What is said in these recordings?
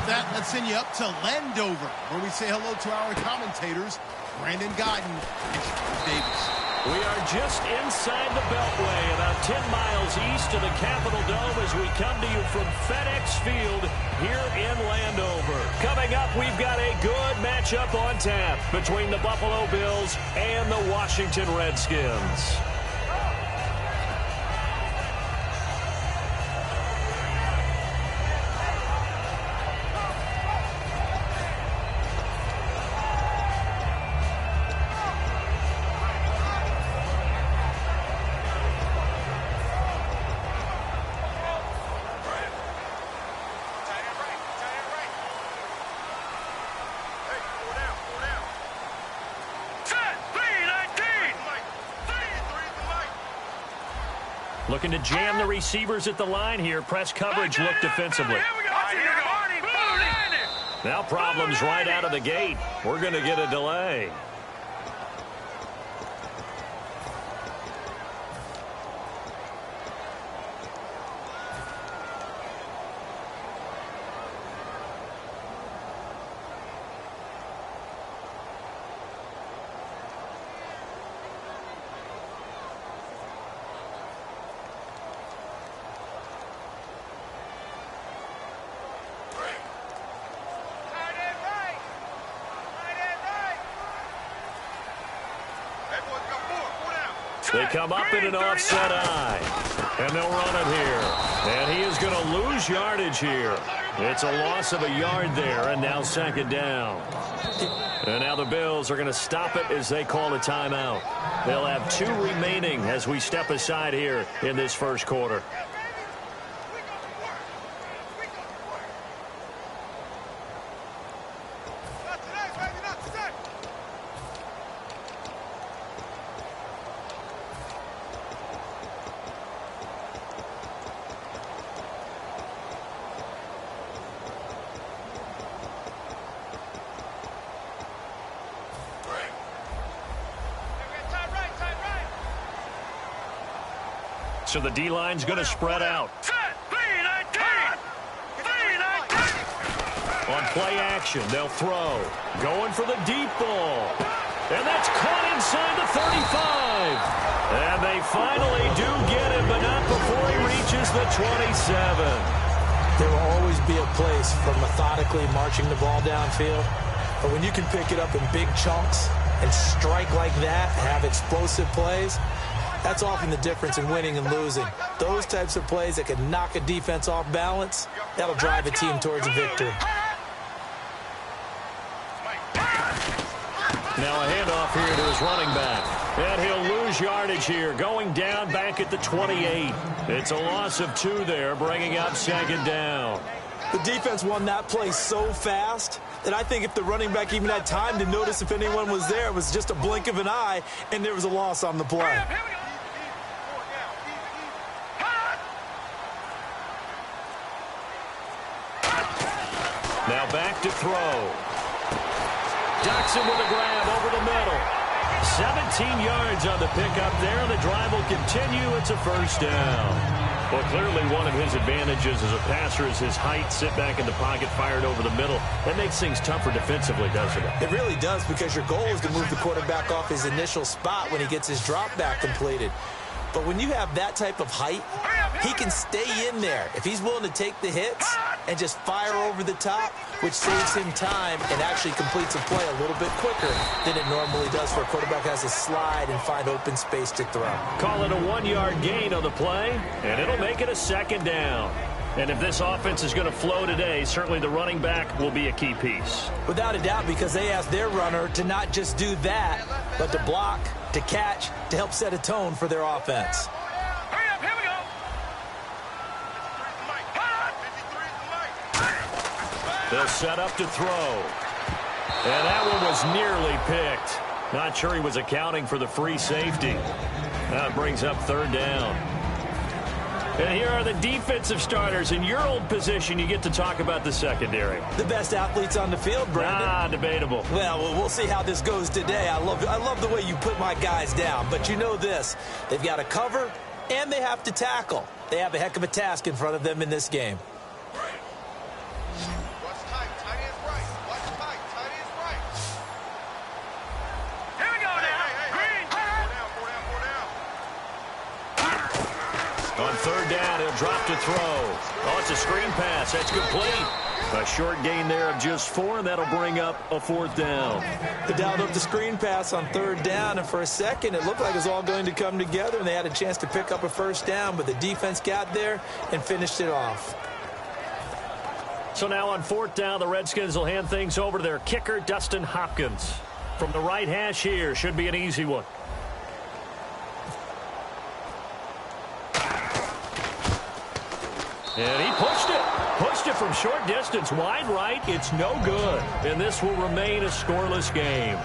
that, let's send you up to Landover, where we say hello to our commentators, Brandon Godden and Sean Davis. We are just inside the Beltway, about 10 miles east of the Capitol Dome as we come to you from FedEx Field here in Landover. Coming up, we've got a good matchup on tap between the Buffalo Bills and the Washington Redskins. Looking to jam the receivers at the line here. Press coverage look defensively. Now problems right out of the gate. We're going to get a delay. They come up in an offset eye, and they'll run it here. And he is going to lose yardage here. It's a loss of a yard there, and now second down. And now the Bills are going to stop it as they call a timeout. They'll have 2 remaining as we step aside here in this first quarter. So the D-line's going to spread out. On play action, they'll throw. Going for the deep ball. And that's caught inside the 35. And they finally do get him, but not before he reaches the 27. There will always be a place for methodically marching the ball downfield. But when you can pick it up in big chunks and strike like that, have explosive plays, that's often the difference in winning and losing. Those types of plays that can knock a defense off balance, that'll drive a team towards a victory. Now a handoff here to his running back. And he'll lose yardage here, going down back at the 28. It's a loss of 2 there, bringing up second down. The defense won that play so fast that I think if the running back even had time to notice if anyone was there, it was just a blink of an eye, and there was a loss on the play. Now back to throw. Jackson with a grab over the middle. 17 yards on the pickup there, and the drive will continue. It's a first down. Well, clearly one of his advantages as a passer is his height. Sit back in the pocket, fired over the middle. That makes things tougher defensively, doesn't it? It really does, because your goal is to move the quarterback off his initial spot when he gets his drop back completed. But when you have that type of height, he can stay in there if he's willing to take the hits and just fire over the top, which saves him time and actually completes a play a little bit quicker than it normally does for a quarterback who has to slide and find open space to throw. Call it a 1-yard gain on the play, and it'll make it a second down. And if this offense is going to flow today, certainly the running back will be a key piece. Without a doubt, because they asked their runner to not just do that, but to block, to catch, to help set a tone for their offense. Hurry up, here we go. They'll set up to throw. And that one was nearly picked. Not sure he was accounting for the free safety. That brings up third down. And here are the defensive starters. In your old position, you get to talk about the secondary. The best athletes on the field, Brandon. Debatable. Well, we'll see how this goes today. I love the way you put my guys down. But you know this. They've got to cover, and they have to tackle. They have a heck of a task in front of them in this game. What's tight? third down. He'll drop to throw. Oh, it's a screen pass. That's complete. A short gain there of just 4, and that'll bring up a 4th down. They dialed up the screen pass on third down, and for a second it looked like it was all going to come together, and they had a chance to pick up a first down, but the defense got there and finished it off. So now on 4th down, the Redskins will hand things over to their kicker, Dustin Hopkins. From the right hash here, should be an easy one. And he pushed it. Pushed it from short distance. Wide right. It's no good. And this will remain a scoreless game.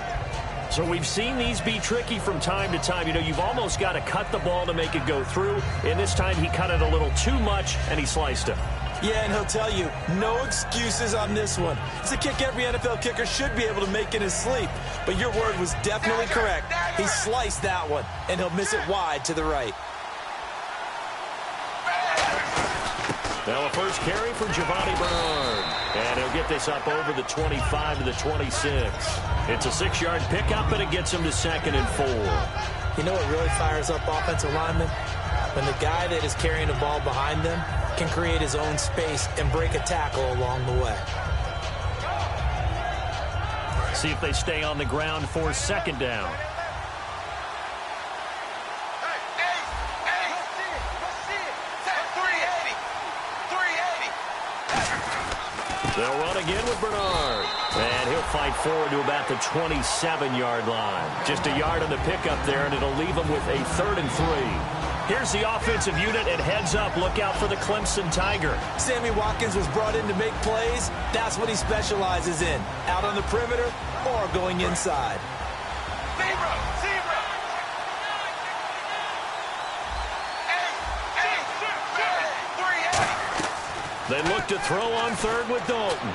So we've seen these be tricky from time to time. You know, you've almost got to cut the ball to make it go through. And this time he cut it a little too much, and he sliced it. Yeah, and he'll tell you, no excuses on this one. It's a kick every NFL kicker should be able to make in his sleep. But your word was definitely correct. He sliced that one, and he'll miss it wide to the right. Now a first carry for Giovanni Bernard. And he'll get this up over the 25 to the 26. It's a 6-yard pickup, and it gets him to 2nd and 4. You know what really fires up offensive linemen? When the guy that is carrying the ball behind them can create his own space and break a tackle along the way. See if they stay on the ground for 2nd down. They'll run again with Bernard. And he'll fight forward to about the 27-yard line. Just a yard on the pickup there, and it'll leave him with a 3rd and 3. Here's the offensive unit, and heads up, look out for the Clemson Tiger. Sammy Watkins was brought in to make plays. That's what he specializes in, out on the perimeter or going inside. They look to throw on 3rd with Dalton.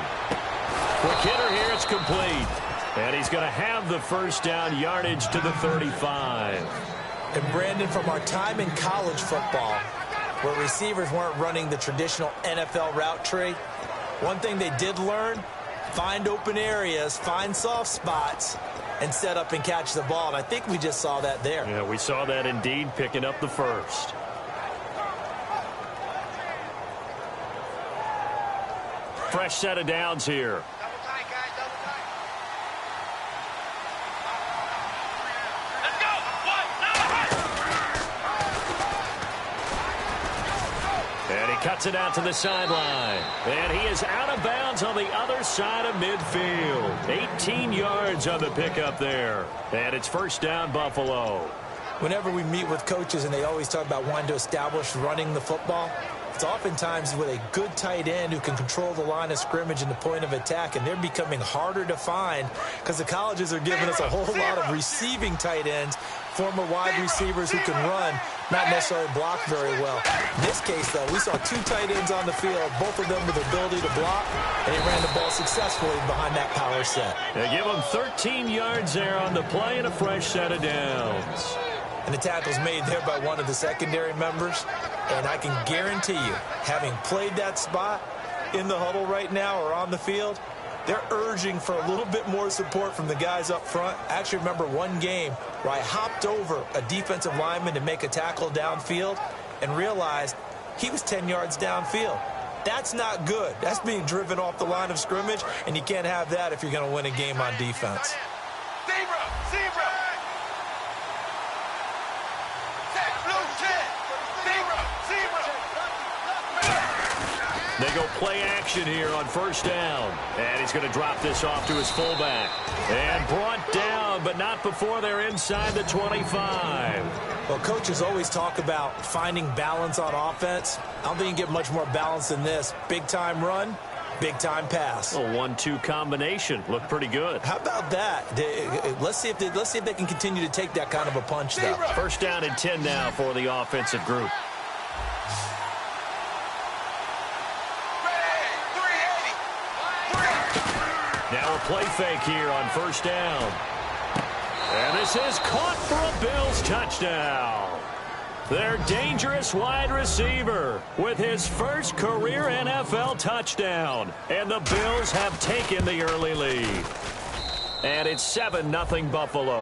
Quick hitter here, it's complete. And he's going to have the first down, yardage to the 35. And Brandon, from our time in college football, where receivers weren't running the traditional NFL route tree, one thing they did learn, find open areas, find soft spots, and set up and catch the ball. And I think we just saw that there. Yeah, we saw that indeed, picking up the first. Fresh set of downs here. And he cuts it out to the sideline. And he is out of bounds on the other side of midfield. 18 yards on the pickup there. And it's first down, Buffalo. Whenever we meet with coaches and they always talk about wanting to establish running the football, it's oftentimes with a good tight end who can control the line of scrimmage and the point of attack, and they're becoming harder to find because the colleges are giving us a whole lot of receiving tight ends, former wide receivers who can run, not necessarily block very well. In this case, though, we saw 2 tight ends on the field, both of them with the ability to block, and he ran the ball successfully behind that power set. They give him 13 yards there on the play and a fresh set of downs. And the tackle's made there by one of the secondary members. And I can guarantee you, having played that spot in the huddle right now or on the field, they're urging for a little bit more support from the guys up front. I actually remember one game where I hopped over a defensive lineman to make a tackle downfield and realized he was 10 yards downfield. That's not good. That's being driven off the line of scrimmage, and you can't have that if you're going to win a game on defense. They go play action here on first down. And he's going to drop this off to his fullback. And brought down, but not before they're inside the 25. Well, coaches always talk about finding balance on offense. I don't think you can get much more balance than this. Big-time run, big-time pass. A 1-2 combination. Looked pretty good. How about that? Let's see if they can continue to take that kind of a punch, though. First down and 10 now for the offensive group. Now a play fake here on first down. And this is caught for a Bills touchdown. Their dangerous wide receiver with his first career NFL touchdown. And the Bills have taken the early lead. And it's 7-0 Buffalo.